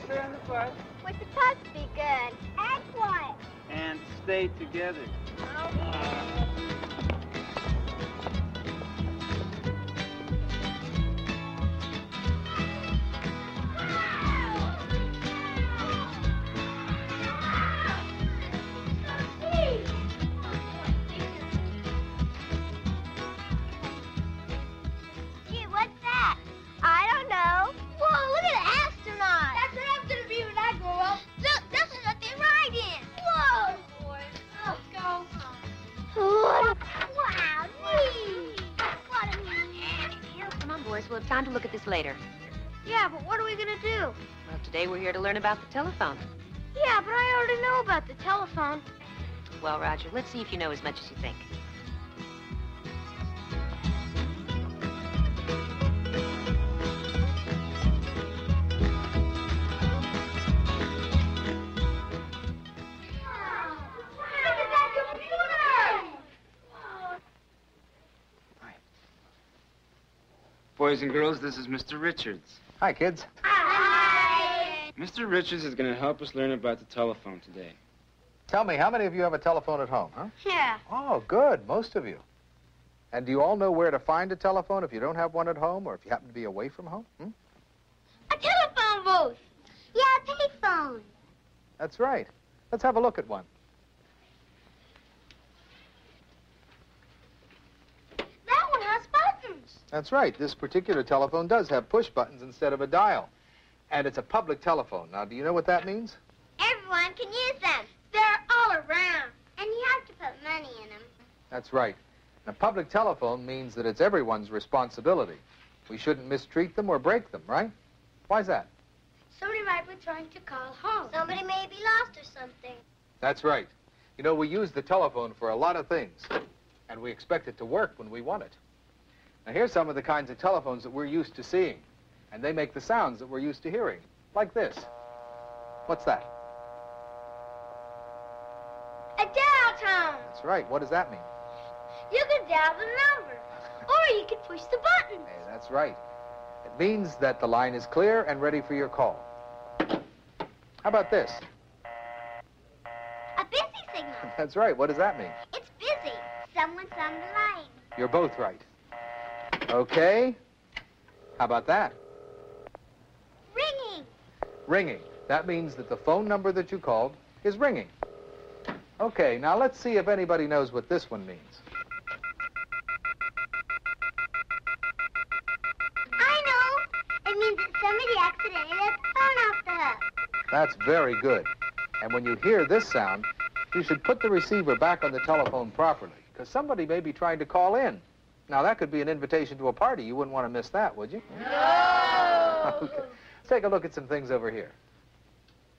sister in the bus. We're supposed to be good. Act quiet. And stay together. Gee, what's that? I don't know. Whoa, look at the astronaut. That's what I'm going to be when I grow up. Look, this is what they ride in. Whoa. Boys, let's go. Wow, neat. What a neat. Come on, boys. We'll have time to look at this later. Yeah, but what are we going to do? Well, today we're here to learn about the telephone. Yeah, but I already know about the telephone. Well, Roger, let's see if you know as much as you think. Boys and girls, this is Mr. Richards. Hi, kids. Hi. Mr. Richards is going to help us learn about the telephone today. Tell me, how many of you have a telephone at home, huh? Yeah. Oh, good, most of you. And do you all know where to find a telephone if you don't have one at home or if you happen to be away from home? A telephone booth. Yeah, a payphone. That's right. Let's have a look at one. That one has buttons. That's right. This particular telephone does have push buttons instead of a dial. And it's a public telephone. Now, do you know what that means? Everyone can use them. They're all around. And you have to put money in them. That's right. A public telephone means that it's everyone's responsibility. We shouldn't mistreat them or break them, right? Why's that? Somebody might be trying to call home. Somebody may be lost or something. That's right. You know, we use the telephone for a lot of things, and we expect it to work when we want it. Now, here's some of the kinds of telephones that we're used to seeing, and they make the sounds that we're used to hearing, like this. What's that? A dial tone. That's right. What does that mean? You can dial the number, or you can push the button. Hey, that's right. It means that the line is clear and ready for your call. How about this? A busy signal. That's right. What does that mean? It's busy. Someone's on the line. You're both right. Okay. How about that? Ringing. Ringing. That means that the phone number that you called is ringing. Okay, now let's see if anybody knows what this one means. I know. It means that somebody accidentally let the phone off the hook. That's very good. And when you hear this sound, you should put the receiver back on the telephone properly, because somebody may be trying to call in. Now, that could be an invitation to a party. You wouldn't want to miss that, would you? No! Okay. Let's take a look at some things over here.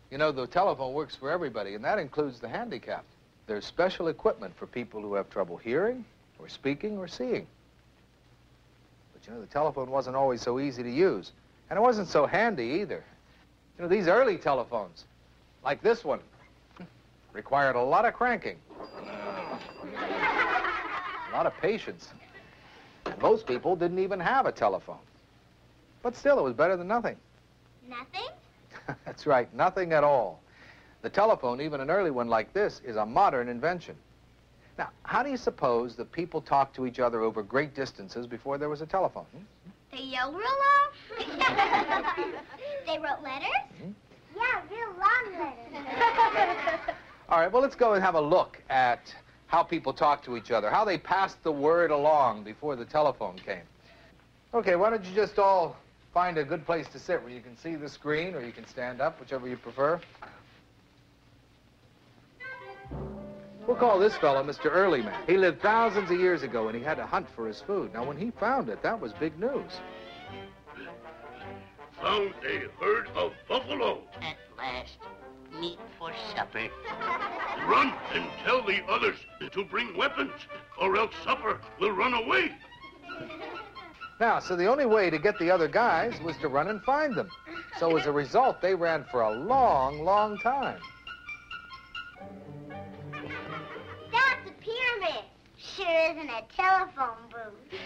You know, the telephone works for everybody, and that includes the handicapped. There's special equipment for people who have trouble hearing, or speaking, or seeing. But, you know, the telephone wasn't always so easy to use, and it wasn't so handy either. You know, these early telephones, like this one, required a lot of cranking, a lot of patience. And most people didn't even have a telephone. But still, it was better than nothing. Nothing? That's right, nothing at all. The telephone, even an early one like this, is a modern invention. Now, how do you suppose that people talked to each other over great distances before there was a telephone? They yelled real loud? They wrote letters? Mm-hmm. Yeah, real long letters. All right, well, let's go and have a look at how people talk to each other, how they passed the word along before the telephone came. Okay, why don't you just all find a good place to sit where you can see the screen, or you can stand up, whichever you prefer. We'll call this fellow Mr. Earlyman. He lived thousands of years ago, and he had to hunt for his food. Now, when he found it, that was big news. Found a herd of buffalo. At last, meat for supper. Run and tell the others to bring weapons, or else supper will run away. Now, so the only way to get the other guys was to run and find them. So as a result, they ran for a long, long time. That's a pyramid. Sure isn't a telephone booth.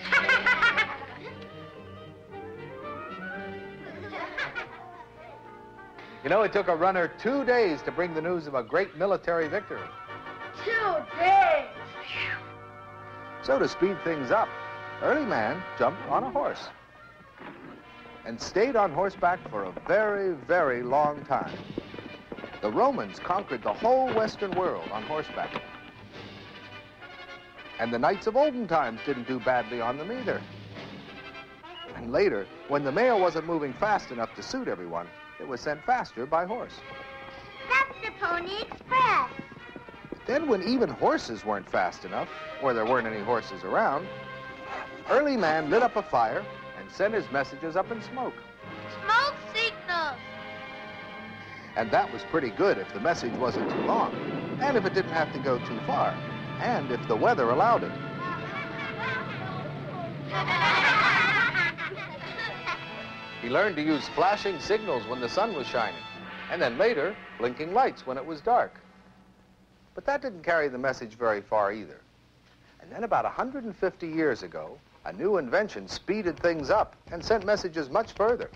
You know, it took a runner 2 days to bring the news of a great military victory. 2 days. So to speed things up, early man jumped on a horse and stayed on horseback for a very, very long time. The Romans conquered the whole Western world on horseback. And the knights of olden times didn't do badly on them either. And later, when the mail wasn't moving fast enough to suit everyone, it was sent faster by horse. That's the Pony Express. Then when even horses weren't fast enough, or there weren't any horses around, early man lit up a fire and sent his messages up in smoke. Smoke signals. And that was pretty good if the message wasn't too long, and if it didn't have to go too far, and if the weather allowed it. He learned to use flashing signals when the sun was shining, and then later, blinking lights when it was dark. But that didn't carry the message very far either. And then about 150 years ago, a new invention speeded things up and sent messages much further.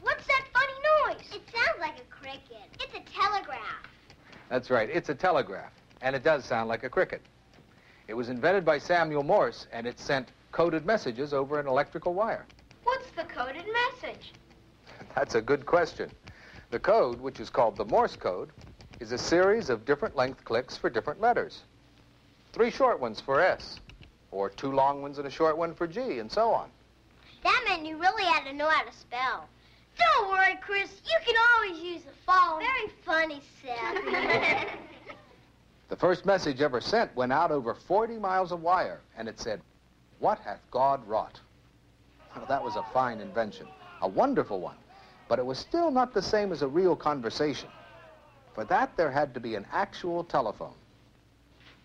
What's that funny noise? It sounds like a cricket. It's a telegraph. That's right, it's a telegraph, and it does sound like a cricket. It was invented by Samuel Morse, and it sent coded messages over an electrical wire. What's the coded message? That's a good question. The code, which is called the Morse code, is a series of different length clicks for different letters. 3 short ones for S, or 2 long ones and a short one for G, and so on. That meant you really had to know how to spell. Don't worry, Chris. You can always use the phone. Very funny, Seth. The first message ever sent went out over 40 miles of wire, and it said, "What hath God wrought?" Well, that was a fine invention, a wonderful one, but it was still not the same as a real conversation. For that, there had to be an actual telephone.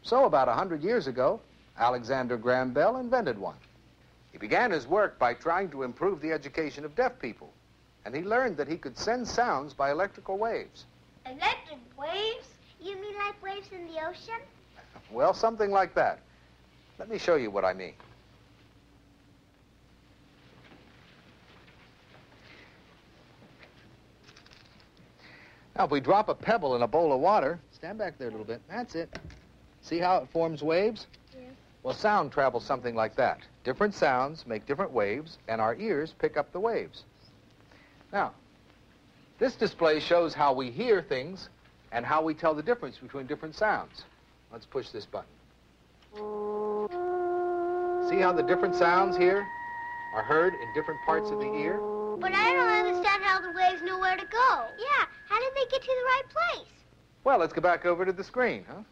So about 100 years ago, Alexander Graham Bell invented one. He began his work by trying to improve the education of deaf people, and he learned that he could send sounds by electrical waves. Electric waves? You mean like waves in the ocean? Well, something like that. Let me show you what I mean. Now, if we drop a pebble in a bowl of water, stand back there a little bit. That's it. See how it forms waves? Yeah. Well, sound travels something like that. Different sounds make different waves, and our ears pick up the waves. Now, this display shows how we hear things and how we tell the difference between different sounds. Let's push this button. See how the different sounds here are heard in different parts of the ear? But I don't understand how the waves know where to go. Yeah, how did they get to the right place? Well, let's go back over to the screen, huh?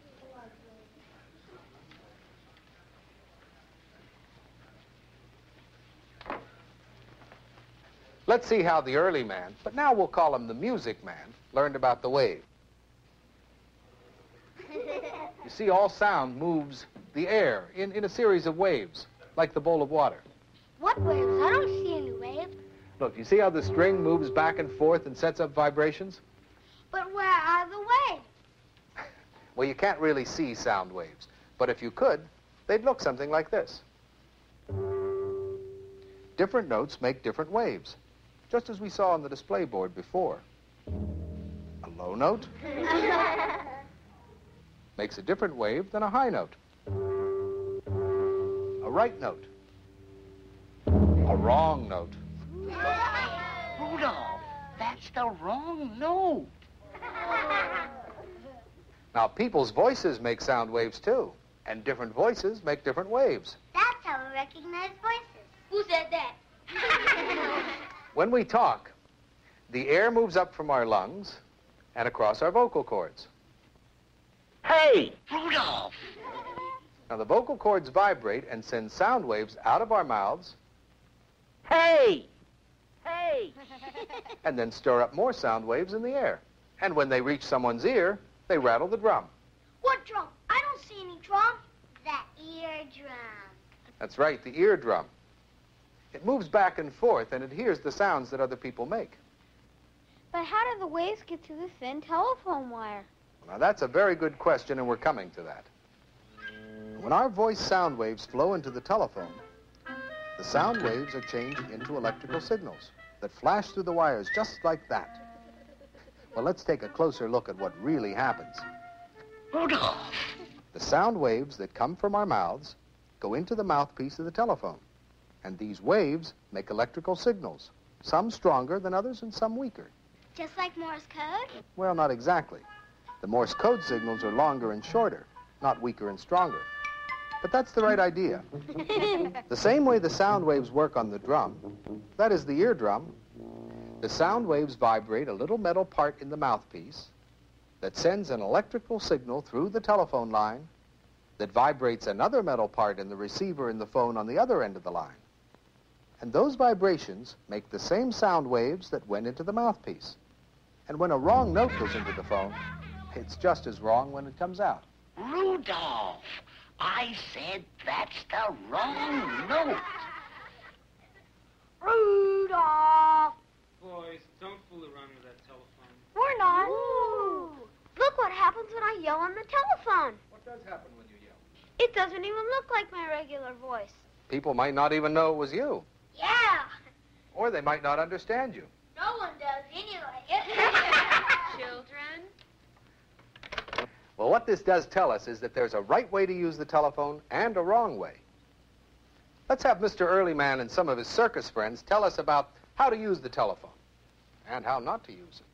Let's see how the early man, but now we'll call him the music man, learned about the wave. You see, all sound moves the air in a series of waves, like the bowl of water. What waves? I don't see any waves. Look, you see how the string moves back and forth and sets up vibrations? But where are the waves? Well, you can't really see sound waves, but if you could, they'd look something like this. Different notes make different waves, just as we saw on the display board before. A low note makes a different wave than a high note. A right note. A wrong note. Rudolph, that's the wrong note. Now, people's voices make sound waves, too, and different voices make different waves. That's how we recognize voices. Who said that? When we talk, the air moves up from our lungs and across our vocal cords. Hey, Rudolph! Now, the vocal cords vibrate and send sound waves out of our mouths Hey! Hey! and then stir up more sound waves in the air. And when they reach someone's ear, they rattle the drum. What drum? I don't see any drum. The eardrum. That's right, the eardrum. It moves back and forth, and it hears the sounds that other people make. But how do the waves get to the thin telephone wire? Now, that's a very good question, and we're coming to that. When our voice sound waves flow into the telephone, the sound waves are changed into electrical signals that flash through the wires just like that. Well, let's take a closer look at what really happens. Rudolph! The sound waves that come from our mouths go into the mouthpiece of the telephone. And these waves make electrical signals, some stronger than others and some weaker. Just like Morse code? Well, not exactly. The Morse code signals are longer and shorter, not weaker and stronger. But that's the right idea. The same way the sound waves work on the drum, that is the eardrum, the sound waves vibrate a little metal part in the mouthpiece that sends an electrical signal through the telephone line that vibrates another metal part in the receiver in the phone on the other end of the line. And those vibrations make the same sound waves that went into the mouthpiece. And when a wrong note goes into the phone, it's just as wrong when it comes out. Rudolph! I said that's the wrong note. Rudolph! Boys, don't fool around with that telephone. We're not. Ooh. Look what happens when I yell on the telephone. What does happen when you yell? It doesn't even look like my regular voice. People might not even know it was you. Yeah. Or they might not understand you. No one does anyway. Children? Well, what this does tell us is that there's a right way to use the telephone and a wrong way. Let's have Mr. Earlyman and some of his circus friends tell us about how to use the telephone and how not to use it.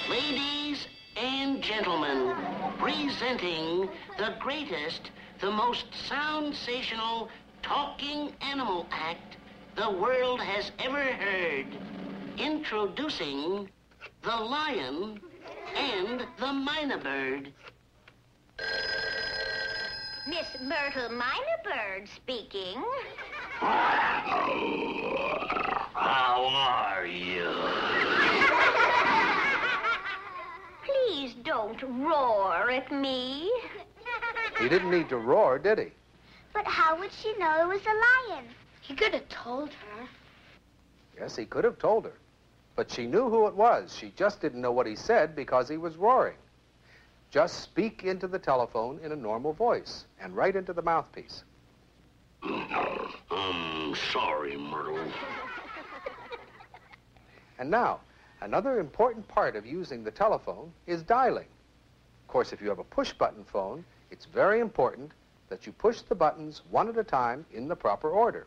Ladies and gentlemen, presenting the greatest, the most sensational talking animal act the world has ever heard. Introducing the lion and the mynah bird. Miss Myrtle Minor Bird speaking. How are you? Please don't roar at me. He didn't need to roar, did he? But how would she know it was a lion? He could have told her. Yes, he could have told her. But she knew who it was. She just didn't know what he said because he was roaring. Just speak into the telephone in a normal voice and right into the mouthpiece. I'm sorry, Myrtle. And now, another important part of using the telephone is dialing. Of course, if you have a push-button phone, it's very important that you push the buttons one at a time in the proper order.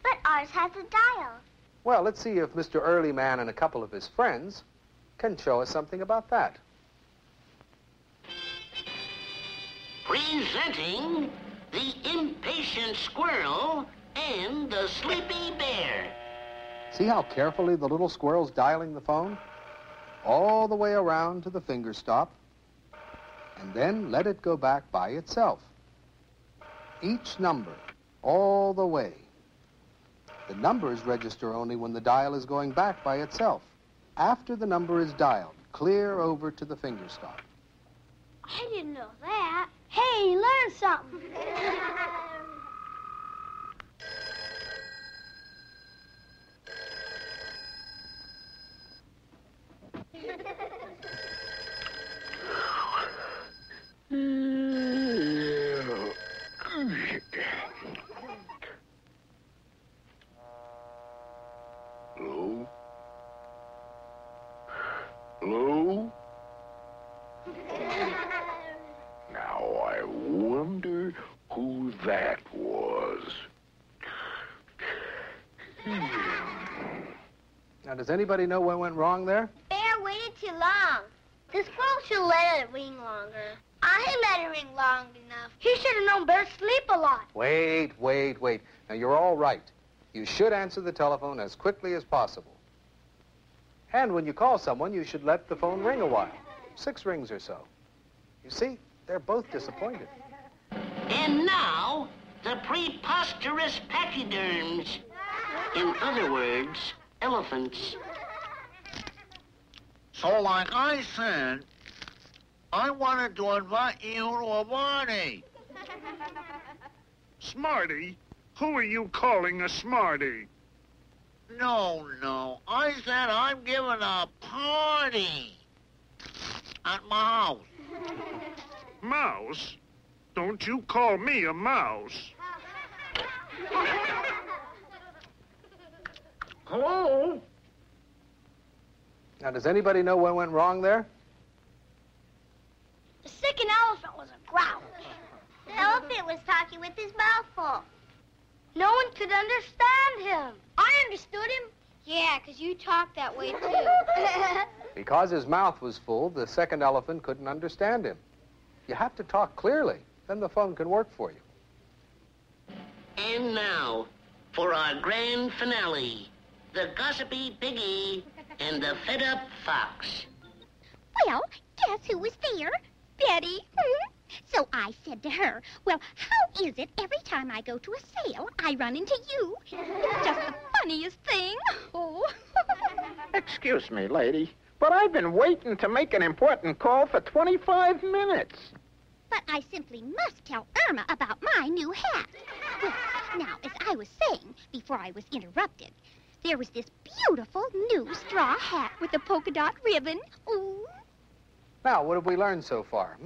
But ours has a dial. Well, let's see if Mr. Earlyman and a couple of his friends can show us something about that. Presenting the impatient squirrel and the sleepy bear. See how carefully the little squirrel's dialing the phone? All the way around to the finger stop, and then let it go back by itself. Each number, all the way. The numbers register only when the dial is going back by itself. After the number is dialed, clear over to the finger stop. I didn't know that. Hey, learn something. Hello? Hello? Now I wonder who that was. Now, does anybody know what went wrong there? Bear waited too long. The squirrel should let it ring longer. I let it ring long enough. He should have known bears sleep a lot. Wait. Now, you're all right. You should answer the telephone as quickly as possible. And when you call someone, you should let the phone ring a while. 6 rings or so. You see, they're both disappointed. And now, the preposterous pachyderms. In other words, elephants. So like I said, I wanted to invite you to a party. Smarty? Who are you calling a smarty? No, I said I'm giving a party at my house. Mouse? Don't you call me a mouse. Hello? Now, does anybody know what went wrong there? The second elephant was a grouch. The elephant was talking with his mouth full. No one could understand him. I understood him. Yeah, 'cause you talk that way, too. Because his mouth was full, the second elephant couldn't understand him. You have to talk clearly. Then the phone can work for you. And now, for our grand finale, the gossipy piggy and the fed-up fox. Well, guess who was there? Betty. So I said to her, well, how is it every time I go to a sale, I run into you? It's just the funniest thing. Oh. Excuse me, lady, but I've been waiting to make an important call for 25 minutes. But I simply must tell Irma about my new hat. Well, now, as I was saying before I was interrupted, there was this beautiful new straw hat with a polka dot ribbon. Ooh. Now, what have we learned so far?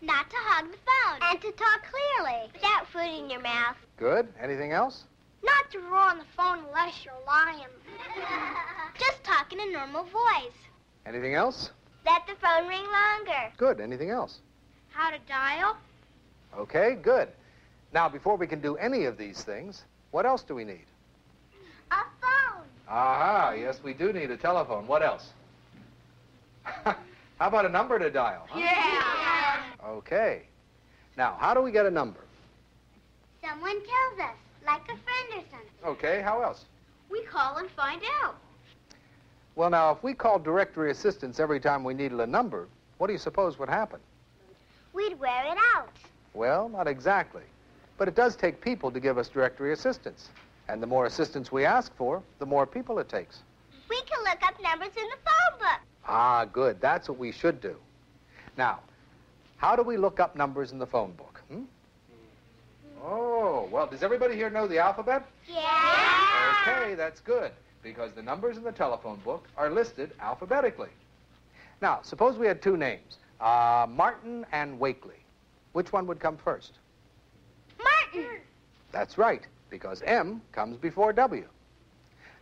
Not to hog the phone. And to talk clearly. Without food in your mouth. Good. Anything else? Not to roar on the phone unless you're lying. Just talk in a normal voice. Anything else? Let the phone ring longer. Good. Anything else? How to dial? Okay, good. Now, before we can do any of these things, what else do we need? A phone. Aha, yes, we do need a telephone. What else? How about a number to dial? Huh? Yeah. Okay. Now, how do we get a number? Someone tells us, like a friend or something. Okay, how else? We call and find out. Well, now, if we called directory assistance every time we needed a number, what do you suppose would happen? We'd wear it out. Well, not exactly. But it does take people to give us directory assistance. And the more assistance we ask for, the more people it takes. We can look up numbers in the phone book. Ah, good. That's what we should do. Now, how do we look up numbers in the phone book? Oh, well, does everybody here know the alphabet? Yeah. Okay, that's good, because the numbers in the telephone book are listed alphabetically. Now, suppose we had two names, Martin and Wakely. Which one would come first? Martin. That's right, because M comes before W.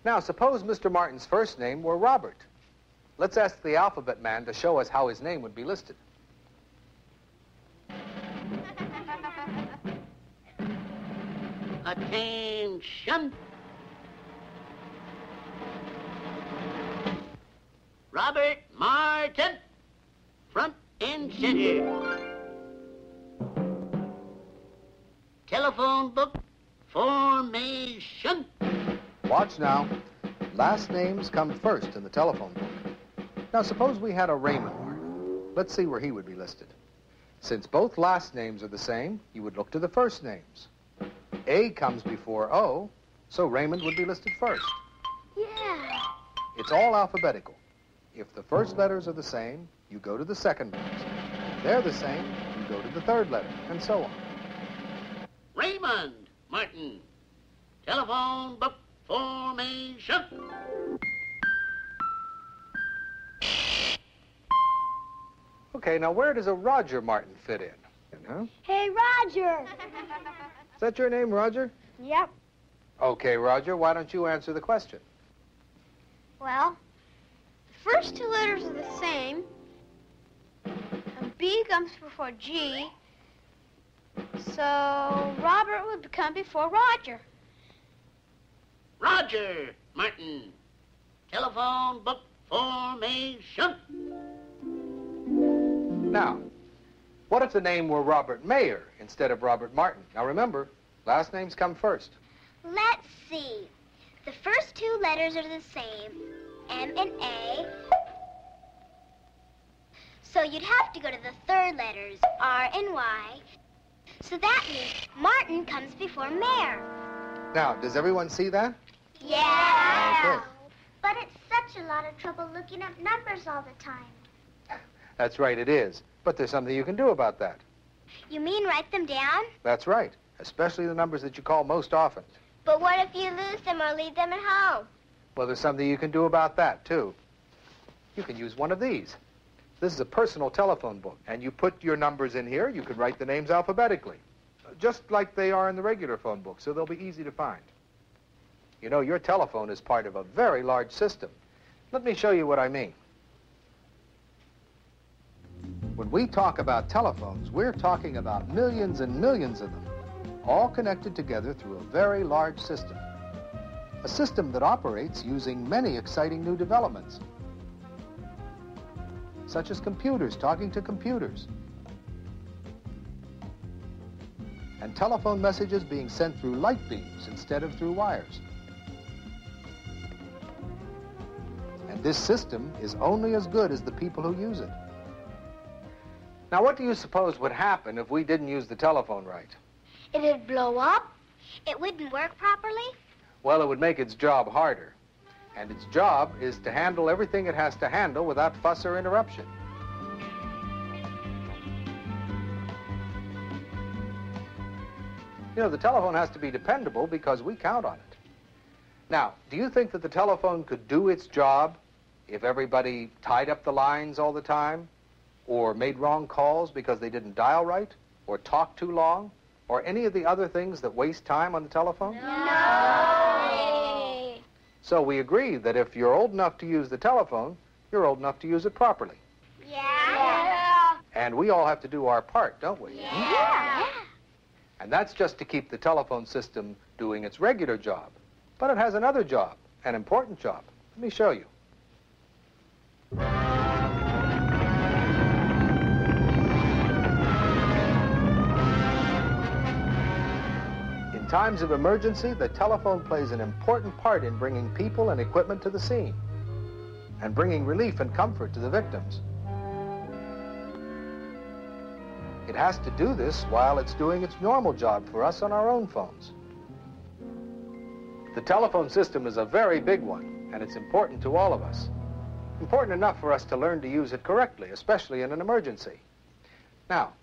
Now, suppose Mr. Martin's first name were Robert. Let's ask the alphabet man to show us how his name would be listed. Attention. Robert Martin, front and center. Telephone book formation. Watch now. Last names come first in the telephone book. Now, suppose we had a Raymond Martin. Let's see where he would be listed. Since both last names are the same, you would look to the first names. A comes before O, so Raymond would be listed first. Yeah. It's all alphabetical. If the first letters are the same, you go to the second letters. If they're the same, you go to the third letter, and so on. Raymond Martin, telephone book formation. Okay, now where does a Roger Martin fit in? Huh? Hey, Roger. Is that your name, Roger? Yep. Okay, Roger, why don't you answer the question? Well, the first two letters are the same, and B comes before G, so Robert would come before Roger. Roger Martin, telephone book formation. Now, what if the name were Robert Mayer instead of Robert Martin? Now remember, last names come first. Let's see. The first two letters are the same, M and A. So you'd have to go to the third letters, R and Y. So that means Martin comes before Mayer. Now, does everyone see that? Yeah. Okay. But it's such a lot of trouble looking up numbers all the time. That's right, it is. But there's something you can do about that. You mean write them down? That's right, especially the numbers that you call most often. But what if you lose them or leave them at home? Well, there's something you can do about that, too. You can use one of these. This is a personal telephone book, and you put your numbers in here. You can write the names alphabetically, just like they are in the regular phone book, so they'll be easy to find. You know, your telephone is part of a very large system. Let me show you what I mean. When we talk about telephones, we're talking about millions and millions of them, all connected together through a very large system. A system that operates using many exciting new developments, such as computers talking to computers, and telephone messages being sent through light beams instead of through wires. And this system is only as good as the people who use it. Now, what do you suppose would happen if we didn't use the telephone right? It'd blow up. It wouldn't work properly. Well, it would make its job harder. And its job is to handle everything it has to handle without fuss or interruption. You know, the telephone has to be dependable because we count on it. Now, do you think that the telephone could do its job if everybody tied up the lines all the time, or made wrong calls because they didn't dial right, or talked too long, or any of the other things that waste time on the telephone? No. So we agree that if you're old enough to use the telephone, you're old enough to use it properly. Yeah. And we all have to do our part, don't we? Yeah. And that's just to keep the telephone system doing its regular job. But it has another job, an important job. Let me show you. In times of emergency, the telephone plays an important part in bringing people and equipment to the scene and bringing relief and comfort to the victims. It has to do this while it's doing its normal job for us on our own phones. The telephone system is a very big one, and it's important to all of us. Important enough for us to learn to use it correctly, especially in an emergency. Now,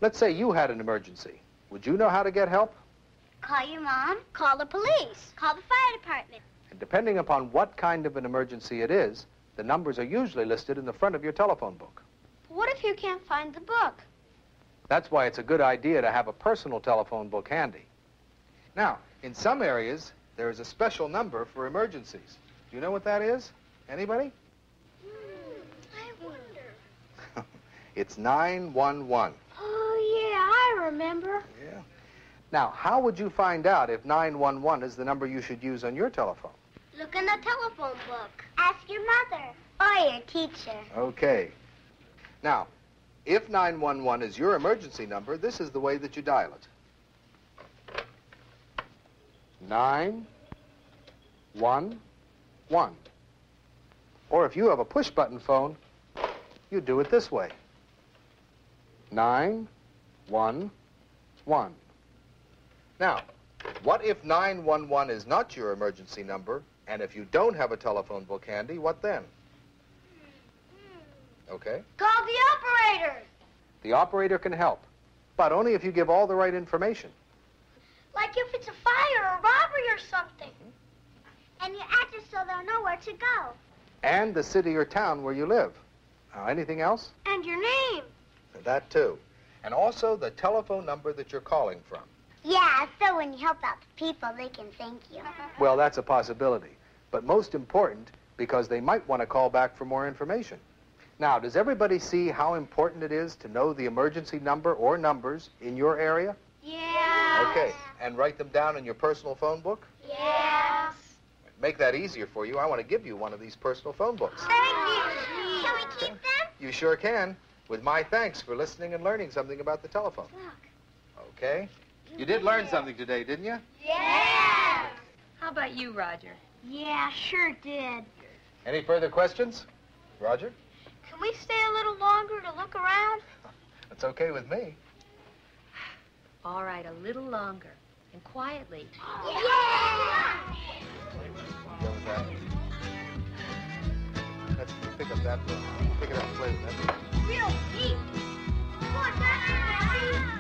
let's say you had an emergency. Would you know how to get help? Call your mom. Call the police. Call the fire department. And depending upon what kind of an emergency it is, the numbers are usually listed in the front of your telephone book. What if you can't find the book? That's why it's a good idea to have a personal telephone book handy. Now, in some areas, there is a special number for emergencies. Do you know what that is? Anybody? I wonder. It's 911. Oh, yeah, I remember. Yeah. Now, how would you find out if 911 is the number you should use on your telephone? Look in the telephone book. Ask your mother or your teacher. Okay. Now, if 911 is your emergency number, this is the way that you dial it. 911. Or if you have a push-button phone, you do it this way. 911. Now, what if 911 is not your emergency number, and if you don't have a telephone book handy, what then? Okay? Call the operator. The operator can help, but only if you give all the right information. Like if it's a fire or robbery or something. And your address so they'll know where to go. And the city or town where you live. Anything else? And your name. That too. And also the telephone number that you're calling from. Yeah, so when you help out the people, they can thank you. Well, that's a possibility. But most important, because they might want to call back for more information. Now, does everybody see how important it is to know the emergency number or numbers in your area? Yeah. Okay, and write them down in your personal phone book? Yes. Make that easier for you. I want to give you one of these personal phone books. Thank you. Can we keep them? You sure can, with my thanks for listening and learning something about the telephone. Look. Okay? You did learn something today, didn't you? Yeah. How about you, Roger? Yeah, sure did. Any further questions? Roger? Can we stay a little longer to look around? That's okay with me. All right, a little longer. And quietly. Yeah! Go with that. Let's pick up that book. Pick it up and play with that. Real deep. Come on, Dad.